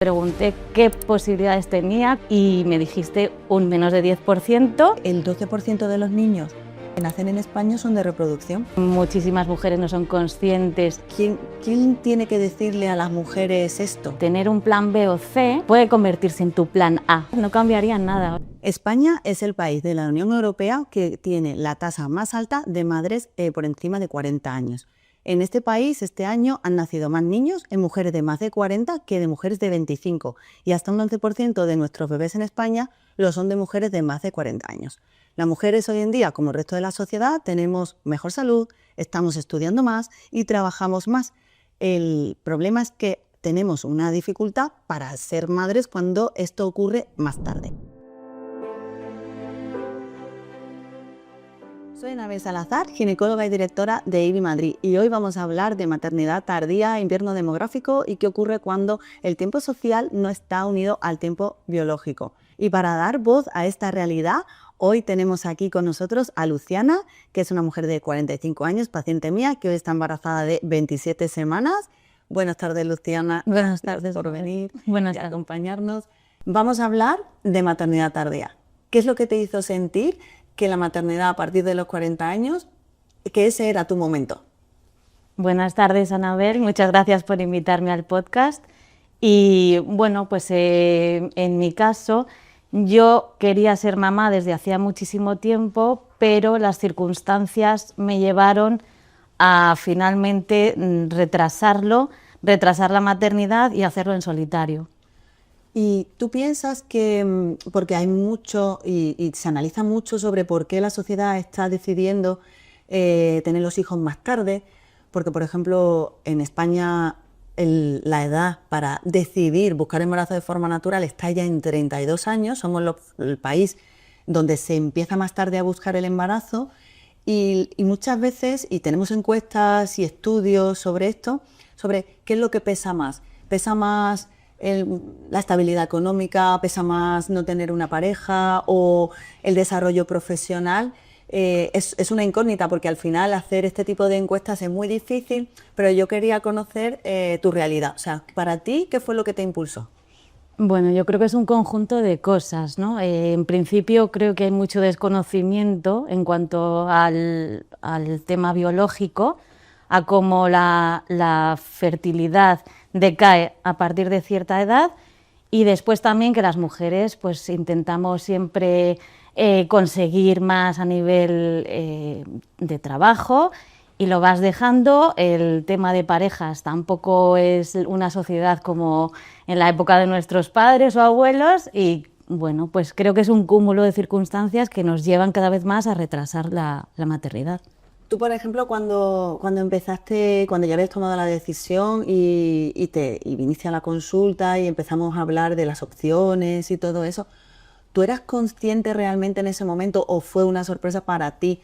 Pregunté qué posibilidades tenía y me dijiste un menos de 10%. El 12% de los niños que nacen en España son de reproducción. Muchísimas mujeres no son conscientes. ¿Quién tiene que decirle a las mujeres esto? Tener un plan B o C puede convertirse en tu plan A. No cambiaría nada. España es el país de la Unión Europea que tiene la tasa más alta de madres por encima de 40 años. En este país, este año, han nacido más niños en mujeres de más de 40 que de mujeres de 25, y hasta un 11% de nuestros bebés en España lo son de mujeres de más de 40 años. Las mujeres hoy en día, como el resto de la sociedad, tenemos mejor salud, estamos estudiando más y trabajamos más. El problema es que tenemos una dificultad para ser madres cuando esto ocurre más tarde. Soy Anabel Salazar, ginecóloga y directora de IBI Madrid, y hoy vamos a hablar de maternidad tardía, invierno demográfico y qué ocurre cuando el tiempo social no está unido al tiempo biológico. Y para dar voz a esta realidad, hoy tenemos aquí con nosotros a Luciana, que es una mujer de 45 años, paciente mía, que hoy está embarazada de 27 semanas. Buenas tardes, Luciana. Buenas tardes por venir Buenas y tardes. acompañarnos. Vamos a hablar de maternidad tardía. ¿Qué es lo que te hizo sentir que la maternidad a partir de los 40 años, que ese era tu momento? Buenas tardes, Anabel. Muchas gracias por invitarme al podcast. Y bueno, pues en mi caso, yo quería ser mamá desde hacía muchísimo tiempo, pero las circunstancias me llevaron a finalmente retrasar la maternidad y hacerlo en solitario. Y tú piensas que, porque hay mucho y se analiza mucho sobre por qué la sociedad está decidiendo tener los hijos más tarde, porque por ejemplo en España la edad para decidir buscar embarazo de forma natural está ya en 32 años, somos el país donde se empieza más tarde a buscar el embarazo y muchas veces, y tenemos encuestas y estudios sobre esto, sobre qué es lo que pesa más. ¿Pesa más la estabilidad económica, pesa más no tener una pareja o el desarrollo profesional? Es una incógnita porque al final hacer este tipo de encuestas es muy difícil, pero yo quería conocer tu realidad. O sea, para ti, ¿qué fue lo que te impulsó? Bueno, yo creo que es un conjunto de cosas, ¿no? En principio creo que hay mucho desconocimiento en cuanto al tema biológico, a cómo la fertilidad decae a partir de cierta edad, y después también que las mujeres pues intentamos siempre conseguir más a nivel de trabajo y lo vas dejando. El tema de parejas tampoco es una sociedad como en la época de nuestros padres o abuelos y bueno, pues creo que es un cúmulo de circunstancias que nos llevan cada vez más a retrasar la maternidad. Tú, por ejemplo, cuando empezaste, cuando ya habías tomado la decisión y viniste a la consulta y empezamos a hablar de las opciones y todo eso, ¿tú eras consciente realmente en ese momento o fue una sorpresa para ti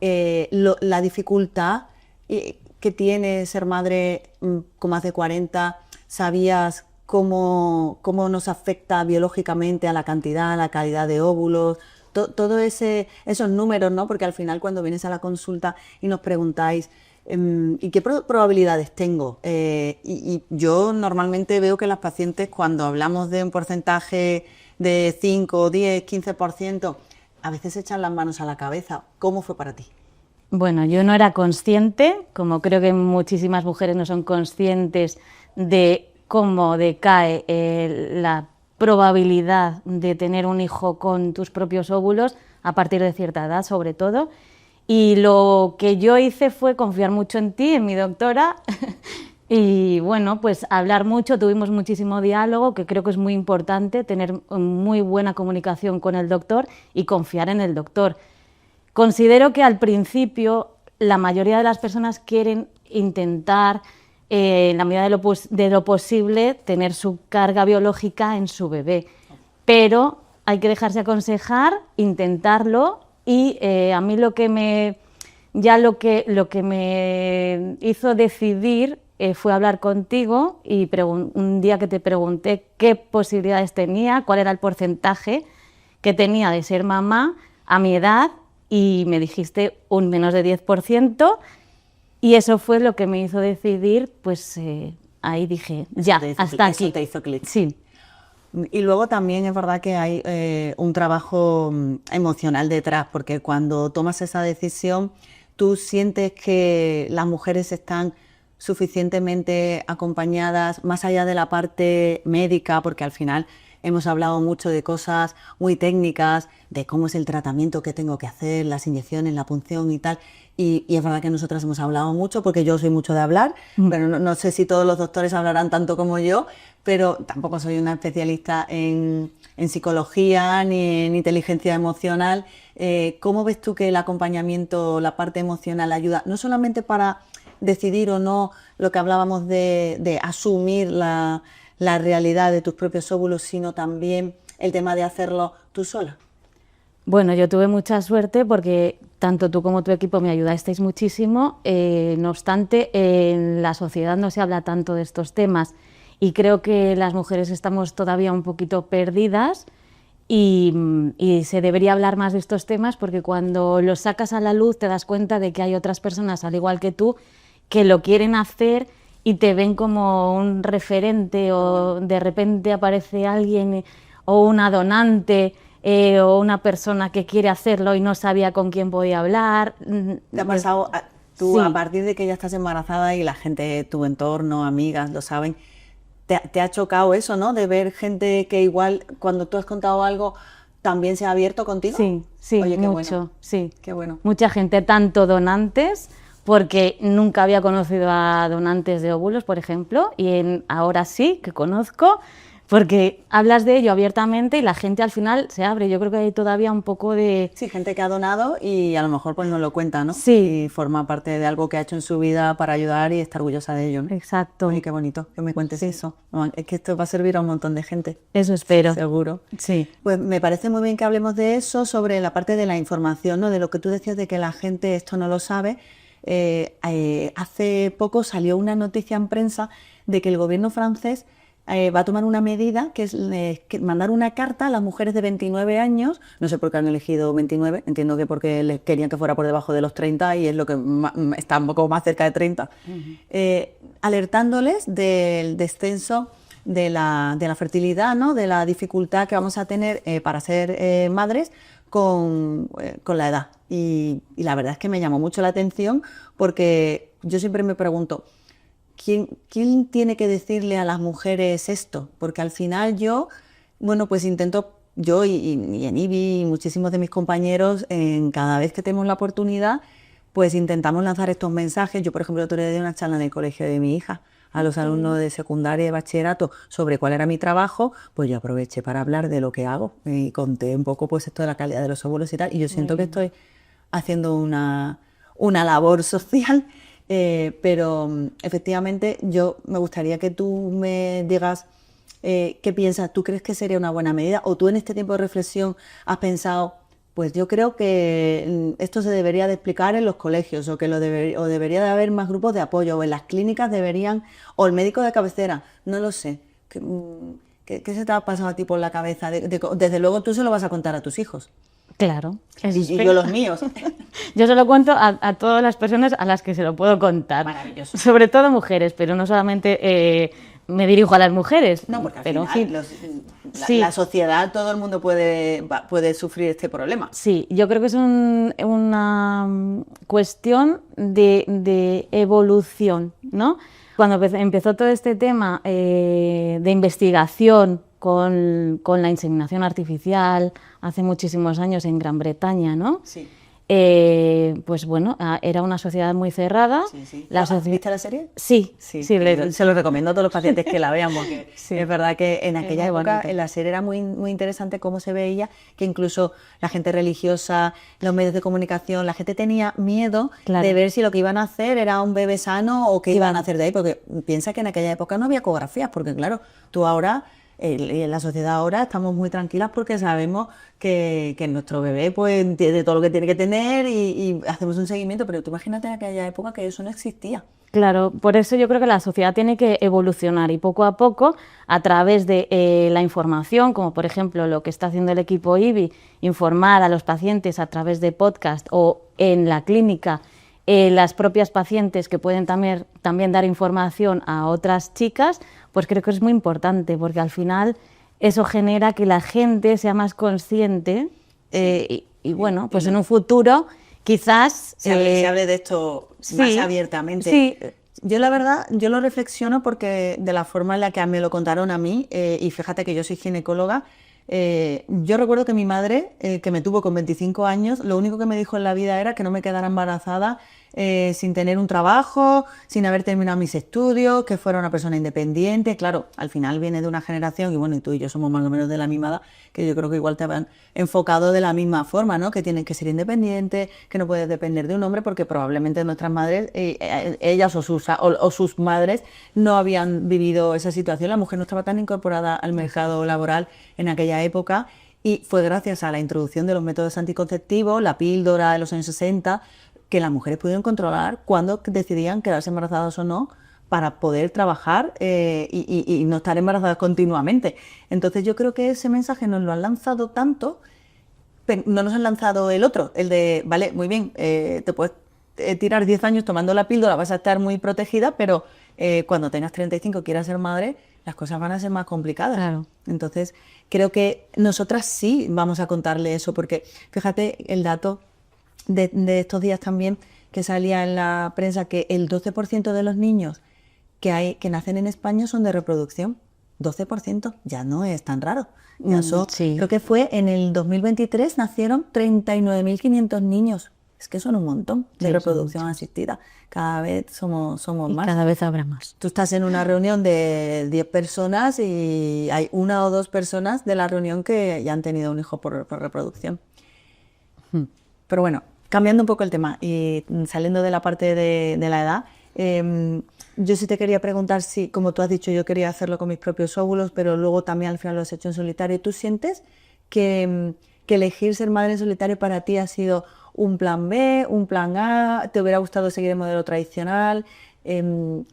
la dificultad que tiene ser madre con más de 40? ¿Sabías cómo nos afecta biológicamente a la cantidad, a la calidad de óvulos? Todo esos números, ¿no? Porque al final cuando vienes a la consulta y nos preguntáis ¿y qué probabilidades tengo? Y yo normalmente veo que las pacientes, cuando hablamos de un porcentaje de 5, 10, 15%, a veces echan las manos a la cabeza. ¿Cómo fue para ti? Bueno, yo no era consciente, como creo que muchísimas mujeres no son conscientes de cómo decae la probabilidad de tener un hijo con tus propios óvulos a partir de cierta edad, sobre todo. Y lo que yo hice fue confiar mucho en ti, en mi doctora, y bueno, pues hablar mucho, tuvimos muchísimo diálogo, que creo que es muy importante, tener muy buena comunicación con el doctor y confiar en el doctor. Considero que al principio la mayoría de las personas quieren intentar, en la medida de lo posible, tener su carga biológica en su bebé, pero hay que dejarse aconsejar, intentarlo y a mí lo que me hizo decidir fue hablar contigo y un día que te pregunté qué posibilidades tenía, cuál era el porcentaje que tenía de ser mamá a mi edad y me dijiste un menos de 10%. Y eso fue lo que me hizo decidir pues, ahí dije, ya, hasta aquí. Eso te hizo clic. Sí. Y luego también es verdad que hay un trabajo emocional detrás, porque cuando tomas esa decisión, tú sientes que las mujeres están suficientemente acompañadas, más allá de la parte médica, porque al final hemos hablado mucho de cosas muy técnicas, de cómo es el tratamiento que tengo que hacer, las inyecciones, la punción y tal. Y es verdad que nosotras hemos hablado mucho, porque yo soy mucho de hablar, pero no sé si todos los doctores hablarán tanto como yo, pero tampoco soy una especialista en psicología ni en inteligencia emocional. ¿Cómo ves tú que el acompañamiento, la parte emocional ayuda, no solamente para decidir o no lo que hablábamos de asumir la realidad de tus propios óvulos, sino también el tema de hacerlo tú sola? Bueno, yo tuve mucha suerte porque tanto tú como tu equipo me ayudasteis muchísimo. No obstante, en la sociedad no se habla tanto de estos temas y creo que las mujeres estamos todavía un poquito perdidas y se debería hablar más de estos temas, porque cuando los sacas a la luz te das cuenta de que hay otras personas, al igual que tú, que lo quieren hacer y te ven como un referente, o de repente aparece alguien o una donante o una persona que quiere hacerlo y no sabía con quién podía hablar. ¿Te ha pasado tú, Sí. a partir de que ya estás embarazada y la gente, tu entorno, amigas, lo saben, te ha chocado eso, ¿no? De ver gente que igual, cuando tú has contado algo, también se ha abierto contigo? Sí, sí, Oye, qué mucho, bueno. sí. Qué bueno. Mucha gente, tanto donantes, porque nunca había conocido a donantes de óvulos, por ejemplo, y ahora sí que conozco, porque hablas de ello abiertamente y la gente al final se abre. Yo creo que hay todavía un poco de... Sí, gente que ha donado y a lo mejor pues no lo cuenta, ¿no? Sí. Y forma parte de algo que ha hecho en su vida para ayudar y está orgullosa de ello, ¿no? Exacto. Oye, qué bonito que me cuentes eso. No, es que esto va a servir a un montón de gente. Eso espero. Seguro. Sí. Pues me parece muy bien que hablemos de eso, sobre la parte de la información, ¿no? De lo que tú decías de que la gente esto no lo sabe. Hace poco salió una noticia en prensa de que el gobierno francés va a tomar una medida que es mandar una carta a las mujeres de 29 años, no sé por qué han elegido 29, entiendo que porque les querían que fuera por debajo de los 30 y es lo que está un poco más cerca de 30, alertándoles del descenso de la fertilidad, ¿no? De la dificultad que vamos a tener para ser madres con la edad. Y la verdad es que me llamó mucho la atención, porque yo siempre me pregunto, ¿quién tiene que decirle a las mujeres esto? Porque al final yo pues intento, yo y en IBI y muchísimos de mis compañeros, cada vez que tenemos la oportunidad, pues intentamos lanzar estos mensajes. Yo, por ejemplo, el otro día di una charla en el colegio de mi hija a los alumnos de secundaria y de bachillerato sobre cuál era mi trabajo. Pues yo aproveché para hablar de lo que hago y conté un poco pues esto de la calidad de los óvulos y tal, y yo siento que estoy haciendo una labor social. Pero efectivamente yo me gustaría que tú me digas qué piensas. ¿Tú crees que sería una buena medida? ¿O tú en este tiempo de reflexión has pensado, pues yo creo que esto se debería de explicar en los colegios, o que o debería de haber más grupos de apoyo, o en las clínicas deberían, o el médico de cabecera? No lo sé. ¿Qué se te ha pasado a ti por la cabeza? Desde luego tú se lo vas a contar a tus hijos. Claro. Y yo los míos. Yo se lo cuento a todas las personas a las que se lo puedo contar. Maravilloso. Sobre todo mujeres, pero no solamente me dirijo a las mujeres. No, porque al pero final sí. la sociedad, todo el mundo puede sufrir este problema. Sí, yo creo que es una cuestión de evolución, ¿no? Cuando empezó todo este tema de investigación con la inseminación artificial hace muchísimos años en Gran Bretaña, ¿no? Sí. Pues bueno, era una sociedad muy cerrada. Sí. ¿Viste la serie? Sí. Se lo recomiendo a todos los pacientes que la vean, porque Sí. es verdad que en aquella muy época bonito. en la serie era muy, muy interesante cómo se veía que incluso la gente religiosa, los medios de comunicación, la gente tenía miedo Claro. de ver si lo que iban a hacer era un bebé sano o qué iban a hacer de ahí, porque piensa que en aquella época no había ecografías, porque claro, tú ahora... Y en la sociedad ahora estamos muy tranquilas porque sabemos que nuestro bebé pues tiene todo lo que tiene que tener y hacemos un seguimiento, pero tú imagínate en aquella época que eso no existía. Claro, por eso yo creo que la sociedad tiene que evolucionar y poco a poco, a través de la información, como por ejemplo lo que está haciendo el equipo IBI, informar a los pacientes a través de podcast o en la clínica, las propias pacientes que pueden también dar información a otras chicas, pues creo que es muy importante, porque al final eso genera que la gente sea más consciente y bueno, pues en un futuro quizás... se hable de esto más abiertamente. Sí. Yo la verdad, yo lo reflexiono porque de la forma en la que me lo contaron a mí, y fíjate que yo soy ginecóloga, yo recuerdo que mi madre, que me tuvo con 25 años, lo único que me dijo en la vida era que no me quedara embarazada sin tener un trabajo, sin haber terminado mis estudios, que fuera una persona independiente. Claro, al final viene de una generación, y bueno, y tú y yo somos más o menos de la misma edad, que yo creo que igual te han enfocado de la misma forma, ¿no? Que tienes que ser independiente, que no puedes depender de un hombre, porque probablemente nuestras madres, ellas o sus madres, no habían vivido esa situación. La mujer no estaba tan incorporada al mercado laboral en aquella época, y fue gracias a la introducción de los métodos anticonceptivos, la píldora de los años 60, que las mujeres pudieron controlar cuándo decidían quedarse embarazadas o no, para poder trabajar y no estar embarazadas continuamente. Entonces yo creo que ese mensaje nos lo han lanzado tanto, pero no nos han lanzado el otro, el de, vale, muy bien, te puedes tirar 10 años tomando la píldora, vas a estar muy protegida, pero cuando tengas 35 y quieras ser madre, las cosas van a ser más complicadas. Claro. Entonces creo que nosotras sí vamos a contarle eso, porque fíjate el dato de estos días también, que salía en la prensa, que el 12% de los niños que nacen en España son de reproducción. 12%, ya no es tan raro. Ya Sí. creo que fue en el 2023 nacieron 39.500 niños. Es que son un montón de reproducción asistida. Cada vez somos más. Cada vez habrá más. Tú estás en una reunión de 10 personas y hay 1 o 2 personas de la reunión que ya han tenido un hijo por reproducción. Pero bueno, cambiando un poco el tema y saliendo de la parte de la edad, yo sí te quería preguntar si, como tú has dicho, yo quería hacerlo con mis propios óvulos, pero luego también al final lo has hecho en solitario. ¿Tú sientes que elegir ser madre en solitario para ti ha sido un plan B, un plan A? ¿Te hubiera gustado seguir el modelo tradicional?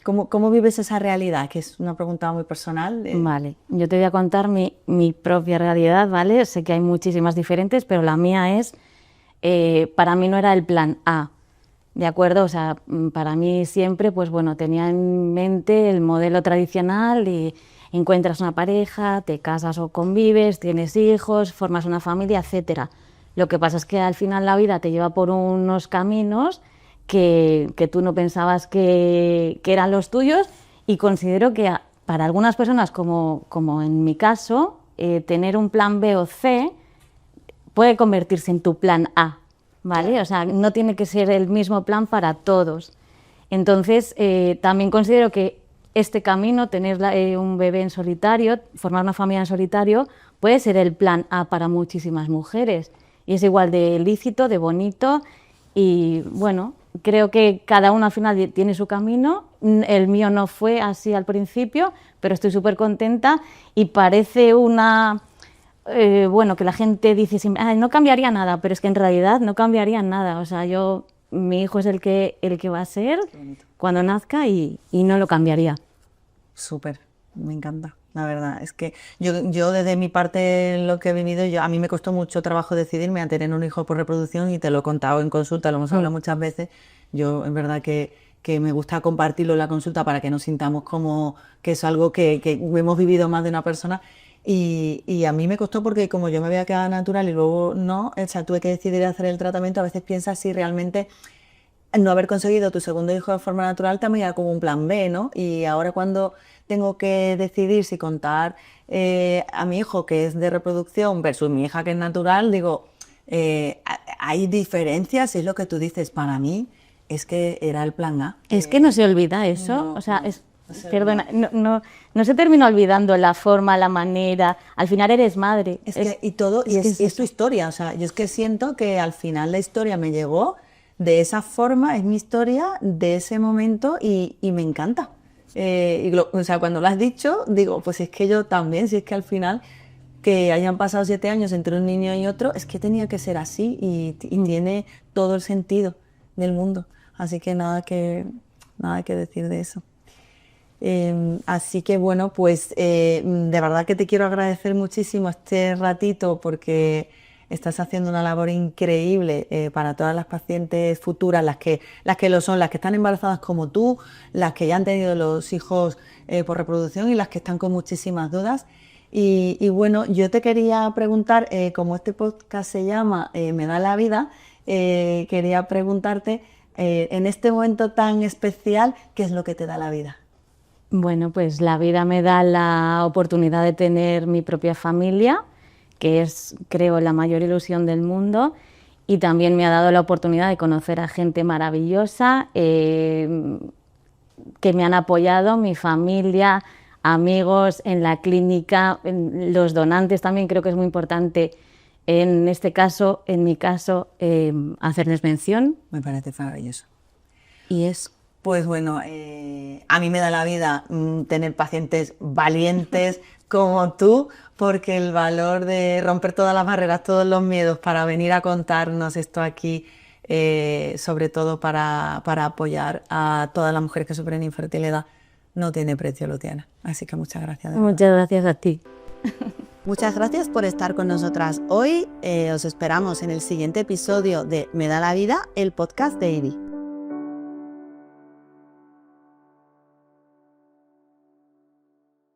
¿Cómo vives esa realidad? Que es una pregunta muy personal. Vale, yo te voy a contar mi propia realidad, ¿vale? Sé que hay muchísimas diferentes, pero la mía es, para mí no era el plan A, ¿de acuerdo? O sea, para mí siempre, pues bueno, tenía en mente el modelo tradicional y encuentras una pareja, te casas o convives, tienes hijos, formas una familia, etcétera. Lo que pasa es que al final la vida te lleva por unos caminos que tú no pensabas que eran los tuyos, y considero que para algunas personas, como en mi caso, tener un plan B o C puede convertirse en tu plan A, ¿vale? O sea, no tiene que ser el mismo plan para todos. Entonces, también considero que este camino, tener un bebé en solitario, formar una familia en solitario, puede ser el plan A para muchísimas mujeres. Y es igual de lícito, de bonito, y bueno, creo que cada uno al final tiene su camino. El mío no fue así al principio, pero estoy súper contenta, y parece bueno, que la gente dice siempre, no cambiaría nada, pero es que en realidad no cambiaría nada. O sea, mi hijo es el que va a ser cuando nazca, y no lo cambiaría. Súper, me encanta, la verdad. Es que yo desde mi parte, lo que he vivido, a mí me costó mucho trabajo decidirme a tener un hijo por reproducción, y te lo he contado en consulta, lo hemos hablado muchas veces. Yo, en verdad, que me gusta compartirlo en la consulta para que nos sintamos como que es algo que hemos vivido más de una persona. Y a mí me costó porque como yo me había quedado natural y luego no, o sea, tuve que decidir hacer el tratamiento. A veces piensas si realmente no haber conseguido tu segundo hijo de forma natural también era como un plan B, ¿no? Y ahora cuando tengo que decidir si contar a mi hijo que es de reproducción versus mi hija que es natural, digo, hay diferencias, es lo que tú dices. Para mí es que era el plan A. Es que no se olvida eso, o sea, perdona, no se termina olvidando la forma, la manera, al final eres madre. Es tu historia, o sea, yo es que siento que al final la historia me llegó de esa forma, es mi historia de ese momento, y me encanta. O sea, cuando lo has dicho, digo, pues es que yo también, si es que al final que hayan pasado 7 años entre un niño y otro, es que tenía que ser así, y tiene todo el sentido del mundo. Así que nada que decir de eso. Así que bueno, pues de verdad que te quiero agradecer muchísimo este ratito, porque estás haciendo una labor increíble para todas las pacientes futuras, las que lo son, las que están embarazadas como tú, las que ya han tenido los hijos por reproducción y las que están con muchísimas dudas. Y bueno, yo te quería preguntar, como este podcast se llama Me da la vida, quería preguntarte, en este momento tan especial, ¿qué es lo que te da la vida? Bueno, pues la vida me da la oportunidad de tener mi propia familia, que es, creo, la mayor ilusión del mundo, y también me ha dado la oportunidad de conocer a gente maravillosa que me han apoyado, mi familia, amigos en la clínica, los donantes también. Creo que es muy importante en este caso, en mi caso, hacerles mención. Me parece maravilloso. Y es, pues bueno, a mí me da la vida tener pacientes valientes como tú, porque el valor de romper todas las barreras, todos los miedos para venir a contarnos esto aquí, sobre todo para apoyar a todas las mujeres que sufren infertilidad, no tiene precio, Luciana. Así que muchas gracias. Muchas gracias a ti. Muchas gracias por estar con nosotras hoy. Os esperamos en el siguiente episodio de Me da la vida, el podcast de IBI.